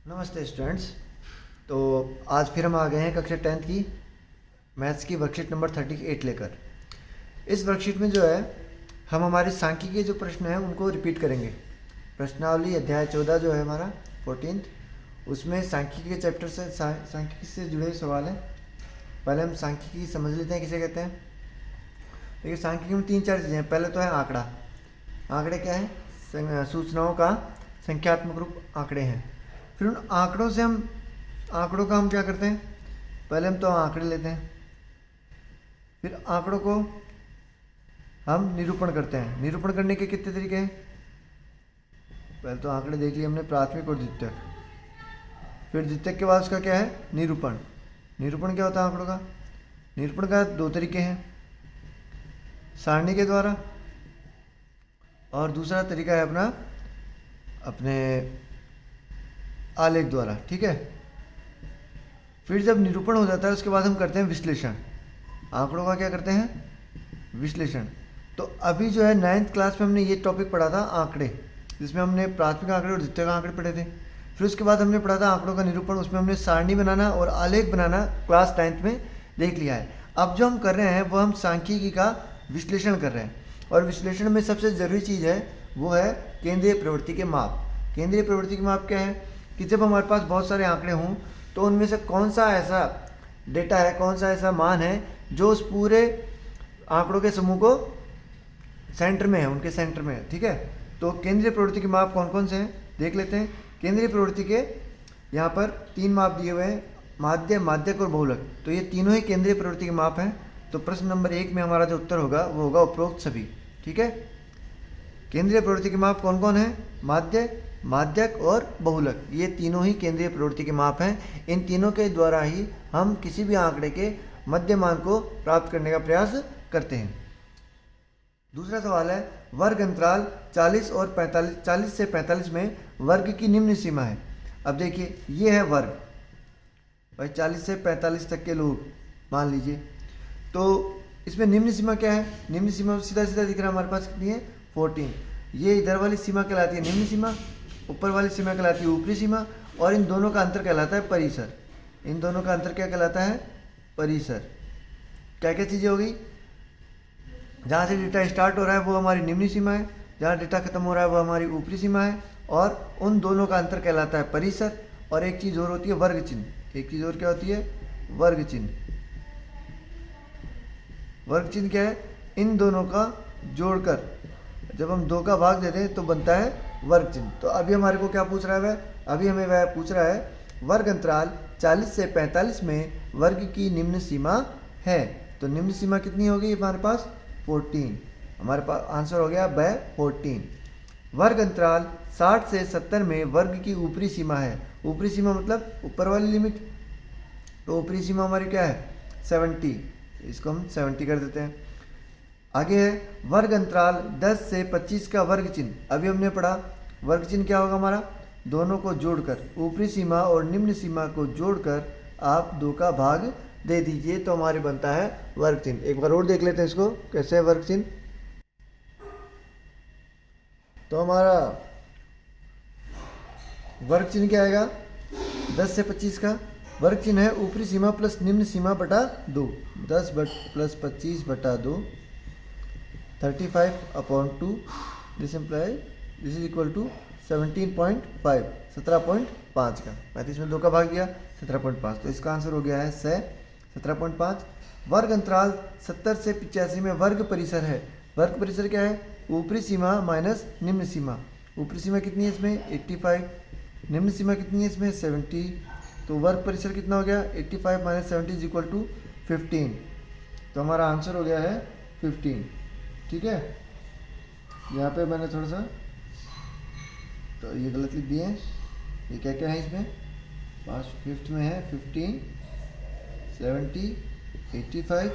नमस्ते स्टूडेंट्स। तो आज फिर हम आ गए हैं कक्षा 10th की मैथ्स की वर्कशीट नंबर 38 लेकर। इस वर्कशीट में जो है हम हमारे सांख्यिकी के जो प्रश्न हैं उनको रिपीट करेंगे। प्रश्नावली अध्याय 14 जो है हमारा 14th, उसमें सांख्यिकी के चैप्टर से सांख्यिकी से जुड़े सवाल हैं। पहले हम सांख्यिकी समझ लेते हैं किसे कहते हैं। देखिए, सांख्यिकी में 3-4 चीज़ें हैं। पहले तो है आंकड़ा। आंकड़े क्या है? सूचनाओं का संख्यात्मक रूप आंकड़े हैं। फिर उन आंकड़ों का हम क्या करते हैं? पहले हम तो आंकड़े लेते हैं, फिर आंकड़ों को हम निरूपण करते हैं। निरूपण करने के कितने तरीके हैं? पहले तो आंकड़े देख लिए हमने, प्राथमिक और द्वितीयक। फिर द्वितीयक के बाद उसका क्या है? निरूपण। निरूपण क्या होता है आंकड़ों का? निरूपण का 2 तरीके हैं, सारणी के द्वारा, और दूसरा तरीका है अपने आलेख द्वारा। ठीक है। फिर जब निरूपण हो जाता है उसके बाद हम करते हैं विश्लेषण। आंकड़ों का क्या करते हैं? विश्लेषण। तो अभी जो है 9th क्लास में हमने ये टॉपिक पढ़ा था आंकड़े, जिसमें हमने प्राथमिक आंकड़े और द्वितीयक आंकड़े पढ़े थे। फिर उसके बाद हमने पढ़ा था आंकड़ों का निरूपण, उसमें हमने सारणी बनाना और आलेख बनाना क्लास 9th में देख लिया है। अब जो हम कर रहे हैं वो हम सांख्यिकी का विश्लेषण कर रहे हैं, और विश्लेषण में सबसे ज़रूरी चीज़ है वो है केंद्रीय प्रवृत्ति के माप। केंद्रीय प्रवृत्ति के माप क्या है कि जब हमारे पास बहुत सारे आंकड़े हों तो उनमें से कौन सा ऐसा डेटा है, कौन सा ऐसा मान है जो उस पूरे आंकड़ों के समूह को सेंटर में है, उनके सेंटर में है। ठीक है। तो केंद्रीय प्रवृत्ति के माप कौन कौन से हैं देख लेते हैं। केंद्रीय प्रवृत्ति के यहाँ पर 3 माप दिए हुए हैं, माध्य, माध्यक और बहुलक। तो ये तीनों ही केंद्रीय प्रवृत्ति के माप हैं। तो प्रश्न नंबर 1 में हमारा जो उत्तर होगा वो होगा उपरोक्त सभी। ठीक है। केंद्रीय प्रवृत्ति के माप कौन कौन है? माध्य, माध्यक और बहुलक। ये तीनों ही केंद्रीय प्रवृत्ति के माप हैं। इन तीनों के द्वारा ही हम किसी भी आंकड़े के मध्य मान को प्राप्त करने का प्रयास करते हैं। दूसरा सवाल है, वर्ग अंतराल 40 और 45, 40 से 45 में वर्ग की निम्न सीमा है। अब देखिए, ये है वर्ग भाई, 40 से 45 तक के लोग मान लीजिए। तो इसमें निम्न सीमा क्या है? निम्न सीमा सीधा सीधा दिख रहा है हमारे पास, कितनी है? 14। ये इधर वाली सीमा कहलाती है निम्न सीमा, ऊपर वाली सीमा कहलाती है ऊपरी सीमा, और इन दोनों का अंतर कहलाता है परिसर। इन दोनों का अंतर क्या कहलाता है? परिसर। क्या क्या चीज़ें होगी? जहाँ से डेटा स्टार्ट हो रहा है वो हमारी निम्न सीमा है, जहाँ डेटा खत्म हो रहा है वो हमारी ऊपरी सीमा है, और उन दोनों का अंतर कहलाता है परिसर। और एक चीज़ और होती है वर्ग चिन्ह। एक चीज़ और क्या होती है? वर्ग चिन्ह। वर्ग चिन्ह क्या है? इन दोनों का जोड़कर जब हम 2 का भाग देते हैं तो बनता है वर्ग चिन्ह। तो अभी हमारे को क्या पूछ रहा है वह? अभी हमें वह पूछ रहा है वर्ग अंतराल 40 से 45 में वर्ग की निम्न सीमा है। तो निम्न सीमा कितनी होगी हमारे पास? 14। हमारे पास आंसर हो गया वह 14। वर्ग अंतराल 60 से 70 में वर्ग की ऊपरी सीमा है। ऊपरी सीमा मतलब ऊपर वाली लिमिट। तो ऊपरी सीमा हमारी क्या है? 70। इसको हम 70 कर देते हैं। आगे है वर्ग अंतराल 10 से 25 का वर्ग चिन्ह। अभी हमने पढ़ा वर्ग चिन्ह क्या होगा हमारा? दोनों को जोड़कर, ऊपरी सीमा और निम्न सीमा को जोड़कर आप 2 का भाग दे दीजिए तो हमारे बनता है वर्ग चिन्ह। एक बार और देख लेते हैं इसको, कैसे है वर्ग चिन्ह। तो हमारा वर्ग चिन्ह क्या आएगा? 10 से 25 का वर्ग चिन्ह है ऊपरी सीमा प्लस निम्न सीमा बटा 2। 10 प्लस 25 बटा 2, 35/2। दिस इज इक्वल टू 17.5, 17.5 का। 35 में 2 का भाग दिया, 17.5। तो इसका आंसर हो गया है 17.5। वर्ग अंतराल 70 से 85 में वर्ग परिसर है। वर्ग परिसर क्या है? ऊपरी सीमा माइनस निम्न सीमा। ऊपरी सीमा कितनी है इसमें? 85। निम्न सीमा कितनी है इसमें? 70। तो वर्ग परिसर कितना हो गया? 85 माइनस 70 इज इक्वल टू 15। तो हमारा आंसर हो गया है 15। ठीक है। यहाँ पे मैंने थोड़ा सा तो ये गलत लिख दिए हैं। ये क्या क्या है इसमें? 5th में है 15, 70, 85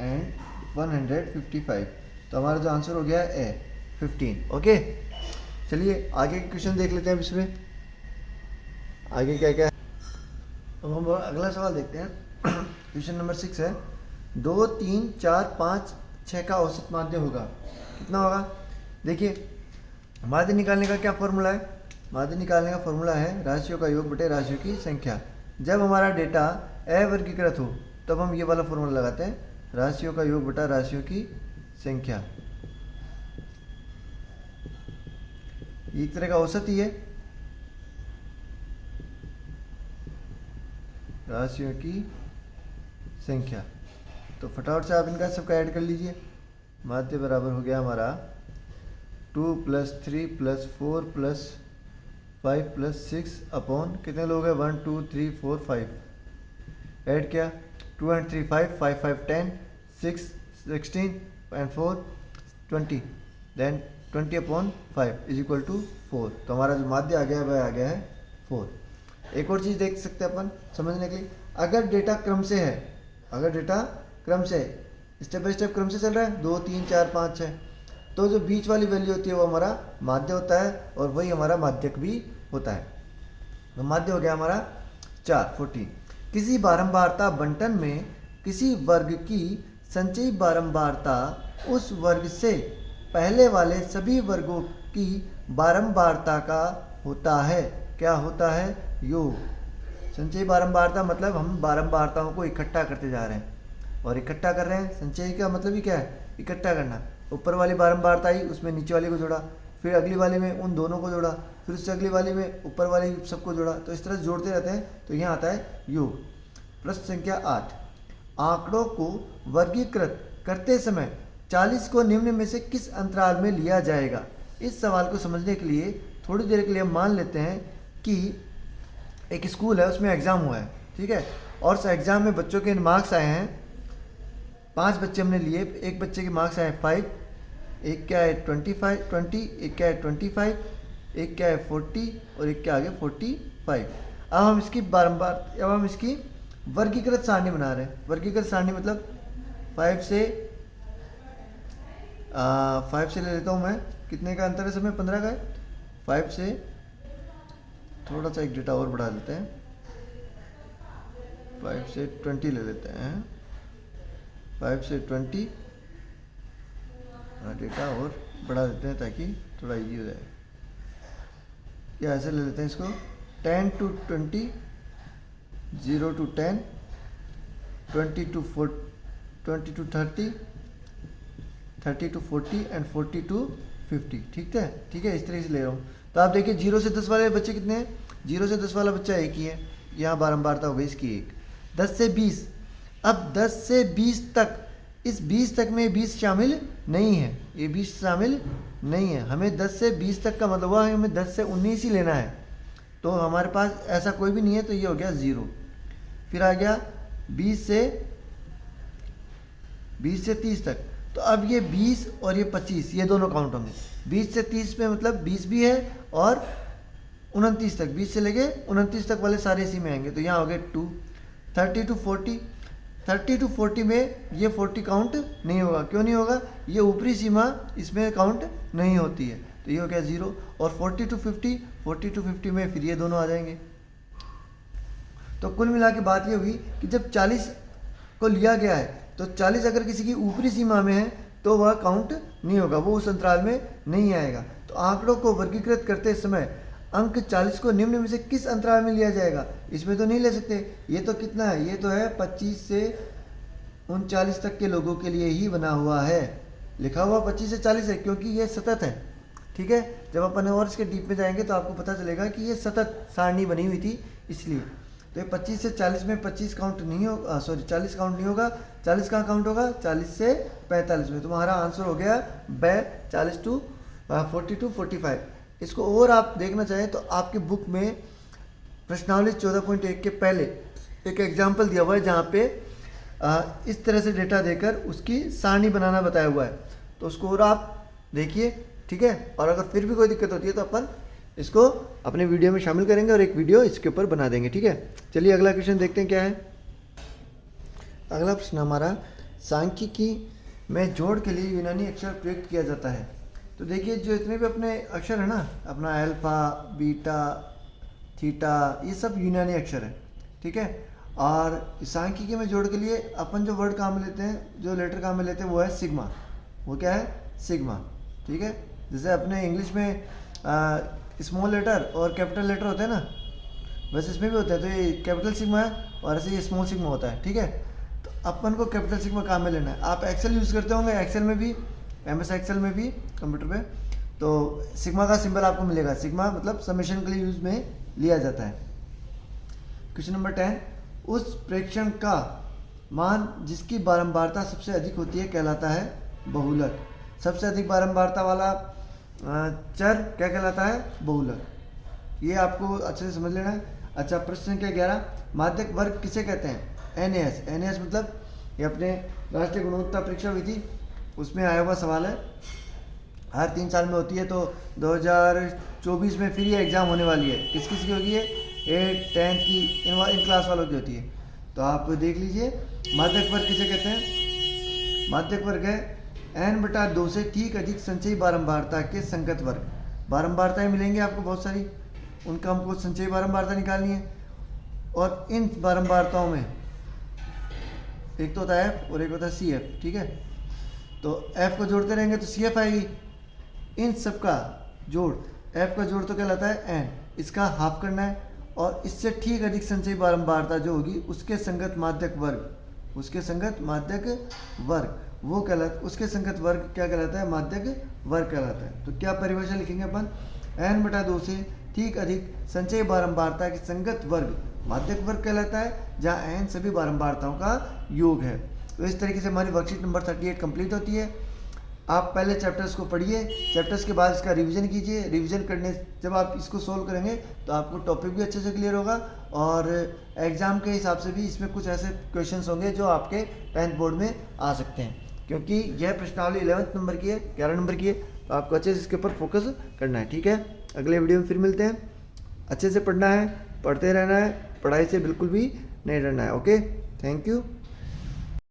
एंड 155। तो हमारा जो आंसर हो गया है 15। ओके, चलिए आगे के क्वेश्चन देख लेते हैं। अब इसमें आगे क्या क्या है। अब हम अगला सवाल देखते हैं। क्वेश्चन नंबर 6 है, 2, 3, 4, 5, 6 का औसत माध्य होगा। कितना होगा? देखिए, माध्य निकालने का क्या फॉर्मूला है? माध्य निकालने का फॉर्मूला है राशियों का योग बटे राशियों की संख्या। जब हमारा डेटा अवर्गीकृत हो तब हम ये वाला फॉर्मूला लगाते हैं, राशियों का योग बटा राशियों की संख्या। एक तरह का औसत ही है, राशियों की संख्या। तो फटाफट से आप इनका सबका ऐड कर लीजिए। माध्य बराबर हो गया हमारा 2 + 3 + 4 + 5 + 6 अपॉन कितने लोग हैं 1 2 3 4 5। ऐड किया 2 and 3 5 5 5 10 6 16 and 4 20 देन 20/5 = 4। तो हमारा जो माध्य आ गया वह आ गया है 4। एक और चीज़ देख सकते हैं अपन समझने के लिए, अगर डेटा क्रम से है, अगर डेटा क्रम से स्टेप बाय स्टेप क्रम से चल रहा है 2 3 4 5 6, तो जो बीच वाली वैल्यू होती है वो हमारा माध्य होता है और वही हमारा माध्यक भी होता है। तो माध्य हो गया हमारा 4 14। किसी बारंबारता बंटन में किसी वर्ग की संचयी बारंबारता उस वर्ग से पहले वाले सभी वर्गों की बारंबारता का होता है। क्या होता है? योग। संचयी बारंबारता मतलब हम बारंबारताओं को इकट्ठा करते जा रहे हैं और इकट्ठा कर रहे हैं। संचयी का मतलब ही क्या है? इकट्ठा करना। ऊपर वाली बारंबारता आई, उसमें नीचे वाली को जोड़ा, फिर अगली वाली में उन दोनों को जोड़ा, फिर उससे अगली वाली में ऊपर वाली सबको जोड़ा, तो इस तरह से जोड़ते रहते हैं। तो यहाँ आता है योग। प्रश्न संख्या 8, आंकड़ों को वर्गीकृत करते समय 40 को निम्न में से किस अंतराल में लिया जाएगा? इस सवाल को समझने के लिए थोड़ी देर के लिए हम मान लेते हैं कि एक स्कूल है, उसमें एग्ज़ाम हुआ है, ठीक है, और उस एग्ज़ाम में बच्चों के मार्क्स आए हैं 5 बच्चे हमने लिए। एक बच्चे के मार्क्स आए 5, एक क्या है 20, एक क्या है 25, एक क्या है 40 और एक क्या आगे 45। अब हम इसकी वर्गीकृत सारणी बना रहे हैं। वर्गीकृत सारणी मतलब 5 से ले लेता हूँ मैं। कितने का अंतर है समय? 15 का है। 5 से थोड़ा सा एक डेटा और बढ़ा देते हैं, 5 से 20 ले लेते हैं। 5 से 20 डेटा और बढ़ा देते हैं ताकि थोड़ा इजी हो जाए। या ऐसे ले लेते हैं इसको 10 to 20, 0 to 10, 20 to 30, 30 to 40 and 40 to 50। ठीक है, इस तरह से ले रहा हूँ। तो आप देखिए 0 से 10 वाले बच्चे कितने हैं? 0 से 10 वाला बच्चा एक ही है, यहाँ बारंबारता हो गई इसकी एक। 10 से 20, अब 10 से 20 तक, इस 20 तक में 20 शामिल नहीं है, ये 20 शामिल नहीं है। हमें 10 से 20 तक का मतलब हुआ है हमें 10 से 19 ही लेना है, तो हमारे पास ऐसा कोई भी नहीं है, तो ये हो गया 0। फिर आ गया 20 से 30 तक, तो अब ये 20 और ये 25 ये दोनों काउंट होंगे। 20 से 30 में मतलब 20 भी है और 29 तक, 20 से लेके 29 तक वाले सारे इसी में आएंगे, तो यहाँ हो गए 2। 30 to 40, 30 to 40 में ये 40 काउंट नहीं होगा। क्यों नहीं होगा? ये ऊपरी सीमा इसमें काउंट नहीं होती है, तो ये हो गया 0। और 40 to 50 में फिर ये दोनों आ जाएंगे। तो कुल मिला के बात ये हुई कि जब 40 को लिया गया है तो 40 अगर किसी की ऊपरी सीमा में है तो वह काउंट नहीं होगा, वो उस अंतराल में नहीं आएगा। तो आंकड़ों को वर्गीकृत करते समय अंक 40 को निम्न में से किस अंतराल में लिया जाएगा? इसमें तो नहीं ले सकते। ये तो कितना है? ये तो है 25 से 39 तक के लोगों के लिए ही बना हुआ है। लिखा हुआ 25 से 40 है क्योंकि ये सतत है, ठीक है। जब अपन और इसके डीप में जाएंगे तो आपको पता चलेगा कि ये सतत सारणी बनी हुई थी, इसलिए। तो ये 25 से 40 में 25 काउंट नहीं होगा, 40 काउंट नहीं होगा। 40 कहाँ काउंट होगा? 40 से 45 में। तुम्हारा आंसर हो गया 40 to 40 to 45। इसको और आप देखना चाहें तो आपके बुक में प्रश्नावली 14.1 के पहले एक एग्जाम्पल दिया हुआ है जहाँ पे इस तरह से डेटा देकर उसकी सारणी बनाना बताया हुआ है, तो उसको और आप देखिए, ठीक है। और अगर फिर भी कोई दिक्कत होती है तो अपन इसको अपने वीडियो में शामिल करेंगे और एक वीडियो इसके ऊपर बना देंगे, ठीक है। चलिए अगला क्वेश्चन देखते हैं क्या है। अगला प्रश्न हमारा, सांख्यिकी में जोड़ के लिए यूनानी अक्षर प्रयुक्त किया जाता है। तो देखिए जो इतने भी अपने अक्षर है ना, अपना अल्फा, बीटा, थीटा, ये सब यूनानी अक्षर है, ठीक है। और सांख्यिकी में जोड़ के लिए अपन जो वर्ड काम में लेते हैं, जो लेटर काम में लेते हैं वो है सिग्मा। वो क्या है? सिग्मा, ठीक है। जैसे अपने इंग्लिश में स्मॉल लेटर और कैपिटल लेटर होते हैं ना, वैसे इसमें भी होते हैं। तो ये कैपिटल सिग्मा है और ऐसे ये स्मॉल सिग्मा होता है, ठीक है। तो अपन को कैपिटल सिग्मा काम में लेना है। आप एक्सेल यूज़ करते होंगे, एक्सेल में भी, MS एक्सेल में भी कंप्यूटर पे, तो सिग्मा का सिंबल आपको मिलेगा। सिग्मा मतलब समेशन के लिए यूज में लिया जाता है। क्वेश्चन नंबर 10, उस प्रेक्षण का मान जिसकी बारंबारता सबसे अधिक होती है कहलाता है बहुलक। सबसे अधिक बारंबारता वाला चर क्या कहलाता है? बहुलक। ये आपको अच्छे से समझ लेना है। अच्छा, प्रश्न संख्या 11, माध्यक वर्ग किसे कहते हैं? NAS। NAS मतलब ये अपने राष्ट्रीय गुणवत्ता परीक्षा हुई थी, उसमें आया हुआ सवाल है। हर 3 साल में होती है, तो 2024 में फिर ये एग्ज़ाम होने वाली है। किस किस की होगी? है 8th 10th की, इन क्लास वालों की होती है। तो आप देख लीजिए, माध्यक वर्ग किसे कहते हैं? माध्यक वर्ग है n/2 से ठीक अधिक संचयी बारंबारता के संगत वर्ग। बारंबारताएं मिलेंगी आपको बहुत सारी, उनका हमको संचयी बारंबारता निकालनी है। और इन बारंबारताओं में एक तो होता है F और एक होता है CF, ठीक है। तो F को जोड़ते रहेंगे तो CF आएगी। इन सब का जोड़, F का जोड़ तो कहलाता है n, इसका हाफ करना है, और इससे ठीक अधिक संचयी बारंबारता जो होगी उसके संगत माध्यक वर्ग, उसके संगत माध्यक वर्ग वो कहलाता, उसके संगत वर्ग क्या कहलाता है? माध्यक वर्ग कहलाता है। तो क्या परिभाषा लिखेंगे अपन? n/2 से ठीक अधिक संचयी बारंबारता के संगत वर्ग माध्यक वर्ग कहलाता है, जहाँ n सभी बारंबारताओं का योग है। तो इस तरीके से हमारी वर्कशीट नंबर 38 कंप्लीट होती है। आप पहले चैप्टर्स को पढ़िए, चैप्टर्स के बाद इसका रिवीजन कीजिए। रिवीजन करने जब आप इसको सोल्व करेंगे तो आपको टॉपिक भी अच्छे से क्लियर होगा, और एग्ज़ाम के हिसाब से भी इसमें कुछ ऐसे क्वेश्चंस होंगे जो आपके 10th बोर्ड में आ सकते हैं, क्योंकि यह प्रश्नावली 11th नंबर की है, 11 नंबर की है। तो आपको अच्छे से इसके ऊपर फोकस करना है, ठीक है। अगले वीडियो में फिर मिलते हैं। अच्छे से पढ़ना है, पढ़ते रहना है, पढ़ाई से बिल्कुल भी नहीं डरना है। Okay, thank you.